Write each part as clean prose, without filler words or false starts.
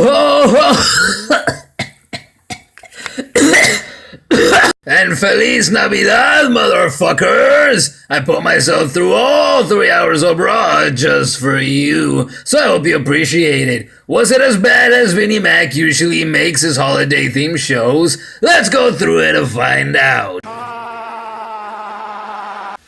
ho ho! And Feliz Navidad, motherfuckers! I put myself through all 3 hours of Raw just for you, so I hope you appreciate it. Was it as bad as Vinnie Mac usually makes his holiday-themed shows? Let's go through it and find out.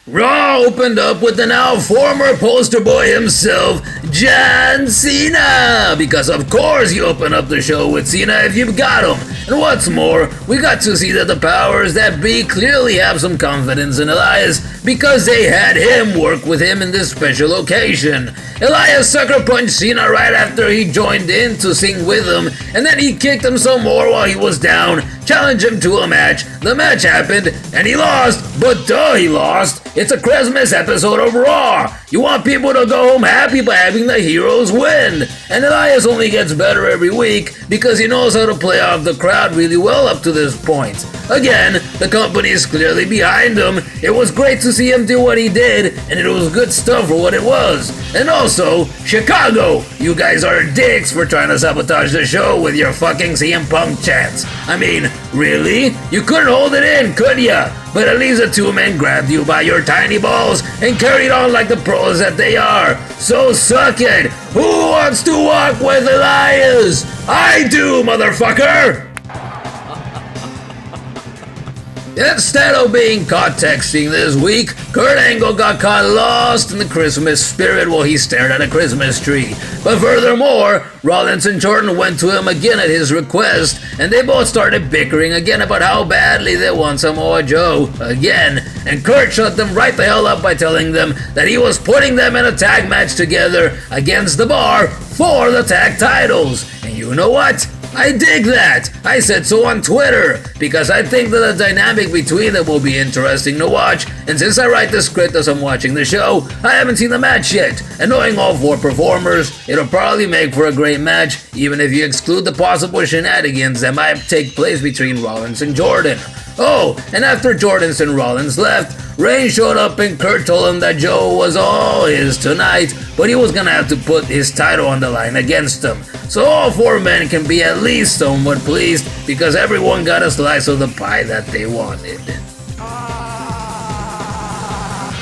Raw opened up with the now former poster boy himself, John Cena! Because of course you open up the show with Cena if you've got him. And what's more, we got to see that the powers that be clearly have some confidence in Elias because they had him work with him in this special occasion. Elias sucker punched Cena right after he joined in to sing with him, and then he kicked him some more while he was down, challenged him to a match. The match happened, and he lost, but duh, he lost. It's a Christmas episode of Raw. You want people to go home happy by having the heroes win. And Elias only gets better every week because he knows how to play off the crowd really well up to this point. Again, the company is clearly behind him. It was great to see him do what he did, and it was good stuff for what it was. And also, Chicago, you guys are dicks for trying to sabotage the show with your fucking CM Punk chants. I mean, really? You couldn't hold it in, could ya? But at least the two men grabbed you by your tiny balls and carried on like the pros that they are. So suck it! Who wants to walk with Elias? I do, motherfucker! Instead of being caught texting this week, Kurt Angle got caught lost in the Christmas spirit while he stared at a Christmas tree. But furthermore, Rollins and Jordan went to him again at his request, and they both started bickering again about how badly they want Samoa Joe again. And Kurt shut them right the hell up by telling them that he was putting them in a tag match together against the Bar for the tag titles. And you know what? I dig that! I said so on Twitter, because I think that the dynamic between them will be interesting to watch, and since I write the script as I'm watching the show, I haven't seen the match yet, and knowing all four performers, it'll probably make for a great match, even if you exclude the possible shenanigans that might take place between Rollins and Jordan. Oh, and after Jordan and Rollins left, Reigns showed up and Kurt told him that Joe was all his tonight, but he was gonna have to put his title on the line against him. So all four men can be at least somewhat pleased because everyone got a slice of the pie that they wanted.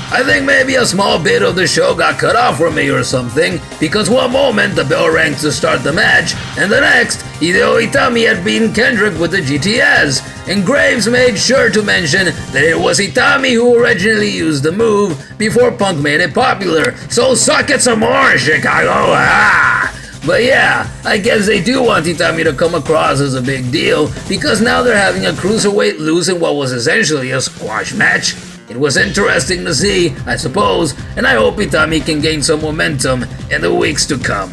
I think maybe a small bit of the show got cut off from me or something, because one moment the bell rang to start the match, and the next, Hideo Itami had beaten Kendrick with the GTS, and Graves made sure to mention that it was Itami who originally used the move before Punk made it popular, so suck it some more, Chicago! Ah! But yeah, I guess they do want Itami to come across as a big deal, because now they're having a Cruiserweight lose in what was essentially a squash match. It was interesting to see, I suppose, and I hope Itami can gain some momentum in the weeks to come.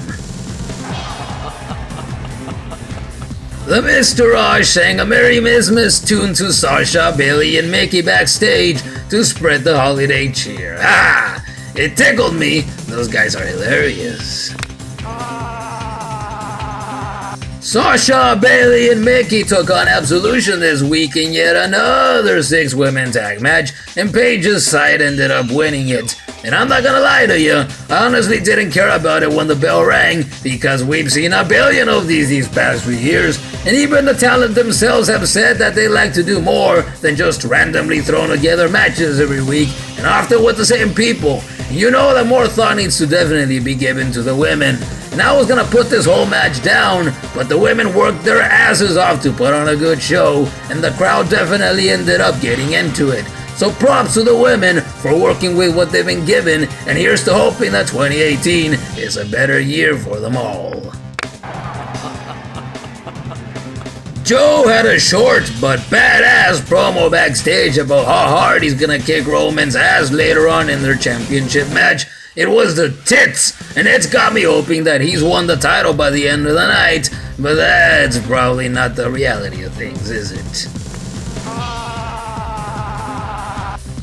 The Mr. Raj sang a Merry Christmas tune to Sasha, Bailey, and Mickey backstage to spread the holiday cheer. Ah! It tickled me. Those guys are hilarious. Sasha, Bailey, and Mickey took on Absolution this week in yet another 6-women tag match, and Paige's side ended up winning it. And I'm not gonna lie to you, I honestly didn't care about it when the bell rang, because we've seen a billion of these past few years, and even the talent themselves have said that they like to do more than just randomly thrown together matches every week, and often with the same people. You know that more thought needs to definitely be given to the women. And I was gonna put this whole match down, but the women worked their asses off to put on a good show, and the crowd definitely ended up getting into it. So props to the women for working with what they've been given, and here's to hoping that 2018 is a better year for them all. Joe had a short but badass promo backstage about how hard he's gonna kick Roman's ass later on in their championship match. It was the tits, and it's got me hoping that he's won the title by the end of the night, but that's probably not the reality of things, is it?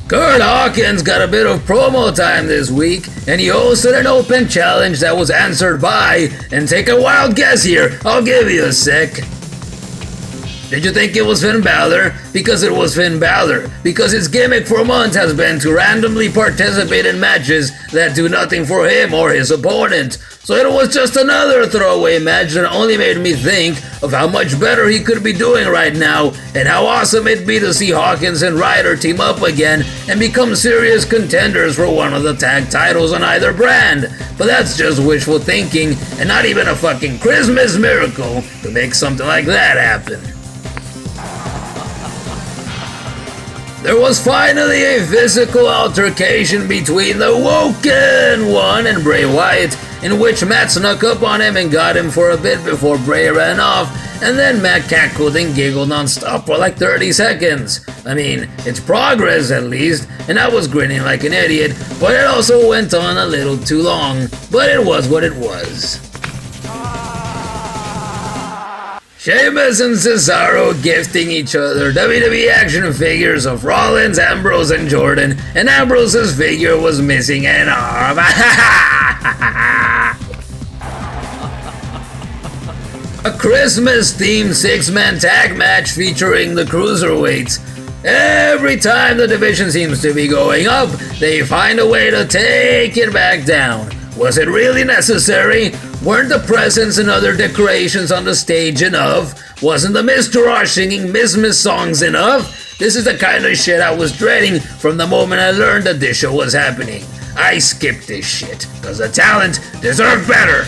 Kurt Harkins got a bit of promo time this week, and he hosted an open challenge that was answered by, and take a wild guess here, I'll give you a sec. Did you think it was Finn Balor? Because it was Finn Balor. Because his gimmick for months has been to randomly participate in matches that do nothing for him or his opponent. So it was just another throwaway match that only made me think of how much better he could be doing right now and how awesome it'd be to see Harkins and Ryder team up again and become serious contenders for one of the tag titles on either brand. But that's just wishful thinking and not even a fucking Christmas miracle to make something like that happen. There was finally a physical altercation between the Woken One and Bray Wyatt, in which Matt snuck up on him and got him for a bit before Bray ran off, and then Matt cackled and giggled non-stop for like 30 seconds. I mean, it's progress at least, and I was grinning like an idiot, but it also went on a little too long, but it was what it was. Sheamus and Cesaro gifting each other WWE action figures of Rollins, Ambrose, and Jordan, and Ambrose's figure was missing an arm. A Christmas-themed six-man tag match featuring the Cruiserweights. Every time the division seems to be going up, they find a way to take it back down. Was it really necessary? Weren't the presents and other decorations on the stage enough? Wasn't the Mr. Rush singing Miss songs enough? This is the kind of shit I was dreading from the moment I learned that this show was happening. I skipped this shit, cause the talent deserved better.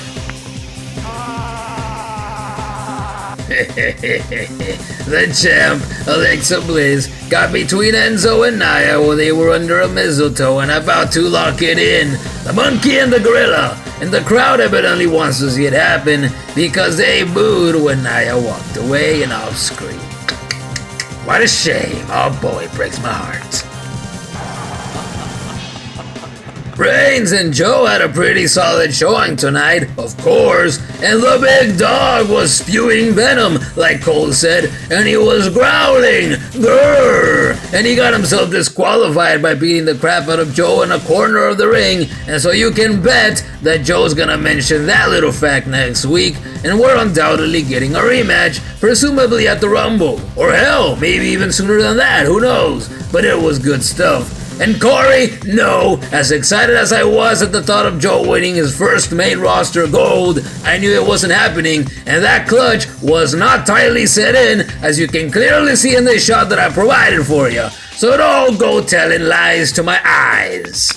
The champ, Alexa Bliss, got between Enzo and Nia when they were under a mistletoe and about to lock it in. The monkey and the gorilla, and the crowd evidently wants to see it happen because they booed when Nia walked away and off screen. What a shame. Oh boy, it breaks my heart. Reigns and Joe had a pretty solid showing tonight, of course, and the big dog was spewing venom, like Cole said, and he was growling, grrr, and he got himself disqualified by beating the crap out of Joe in a corner of the ring, and so you can bet that Joe's gonna mention that little fact next week, and we're undoubtedly getting a rematch, presumably at the Rumble, or hell, maybe even sooner than that, who knows, but it was good stuff. And Corey, no, as excited as I was at the thought of Joe winning his first main roster gold, I knew it wasn't happening, and that clutch was not tightly set in, as you can clearly see in this shot that I provided for you. So don't go telling lies to my eyes.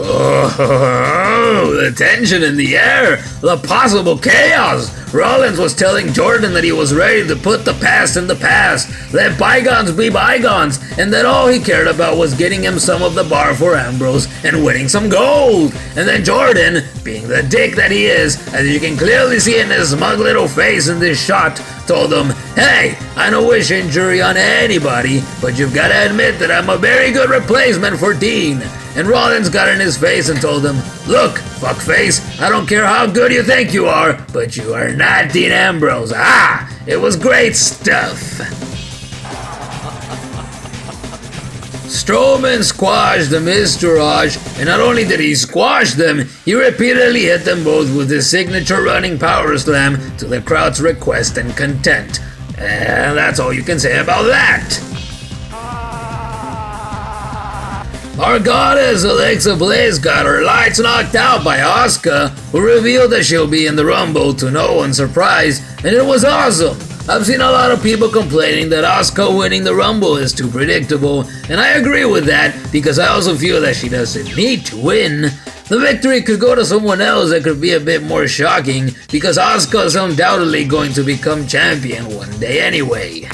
Oh, the tension in the air, the possible chaos. Rollins was telling Jordan that he was ready to put the past in the past, let bygones be bygones, and that all he cared about was getting him some of the bar for Ambrose and winning some gold. And then Jordan, being the dick that he is, as you can clearly see in his smug little face in this shot, told him, hey, I don't wish injury on anybody, but you've got to admit that I'm a very good replacement for Dean. And Rollins got in his face and told him, look, fuckface, I don't care how good you think you are, but you are not Dean Ambrose. Ah, it was great stuff. Strowman squashed the Mr. Rush, and not only did he squash them, he repeatedly hit them both with his signature running power slam to the crowd's request and content. And that's all you can say about that. Our goddess Alexa Bliss got her lights knocked out by Asuka, who revealed that she'll be in the Rumble to no one's surprise, and it was awesome. I've seen a lot of people complaining that Asuka winning the Rumble is too predictable, and I agree with that because I also feel that she doesn't need to win. The victory could go to someone else that could be a bit more shocking because Asuka is undoubtedly going to become champion one day anyway.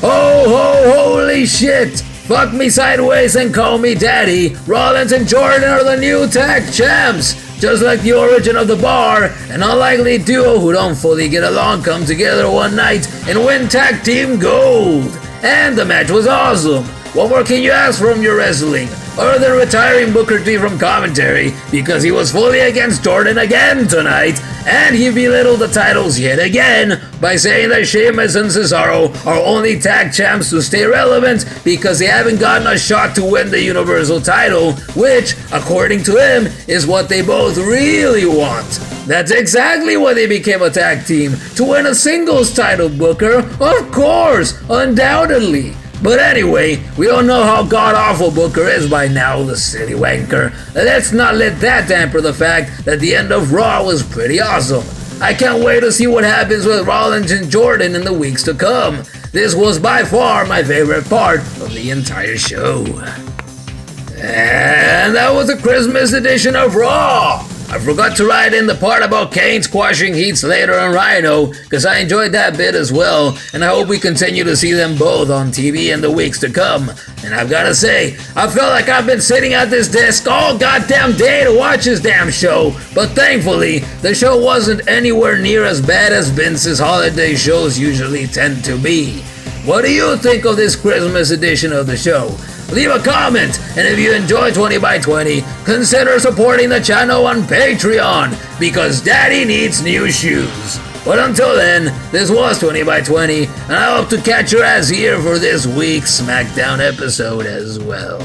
Ho ho holy shit! Fuck me sideways and call me daddy. Rollins and Jordan are the new tag champs. Just like the origin of the bar, an unlikely duo who don't fully get along come together one night and win tag team gold. And the match was awesome. What more can you ask from your wrestling? Other than retiring Booker T from commentary because he was fully against Jordan again tonight, and he belittled the titles yet again by saying that Sheamus and Cesaro are only tag champs to stay relevant because they haven't gotten a shot to win the Universal title, which, according to him, is what they both really want. That's exactly why they became a tag team, to win a singles title, Booker. Of course, undoubtedly. But anyway, we all know how god-awful Booker is by now, the silly wanker. Let's not let that damper the fact that the end of Raw was pretty awesome. I can't wait to see what happens with Rollins and Jordan in the weeks to come. This was by far my favorite part of the entire show. And that was the Christmas edition of Raw. I forgot to write in the part about Kane squashing Heath Slater and Rhino, because I enjoyed that bit as well, and I hope we continue to see them both on TV in the weeks to come. And I've gotta say, I felt like I've been sitting at this desk all goddamn day to watch this damn show, but thankfully, the show wasn't anywhere near as bad as Vince's holiday shows usually tend to be. What do you think of this Christmas edition of the show? Leave a comment, and if you enjoy 20 by 20, consider supporting the channel on Patreon, because Daddy needs new shoes. But until then, this was 20 by 20, and I hope to catch your ass here for this week's SmackDown episode as well.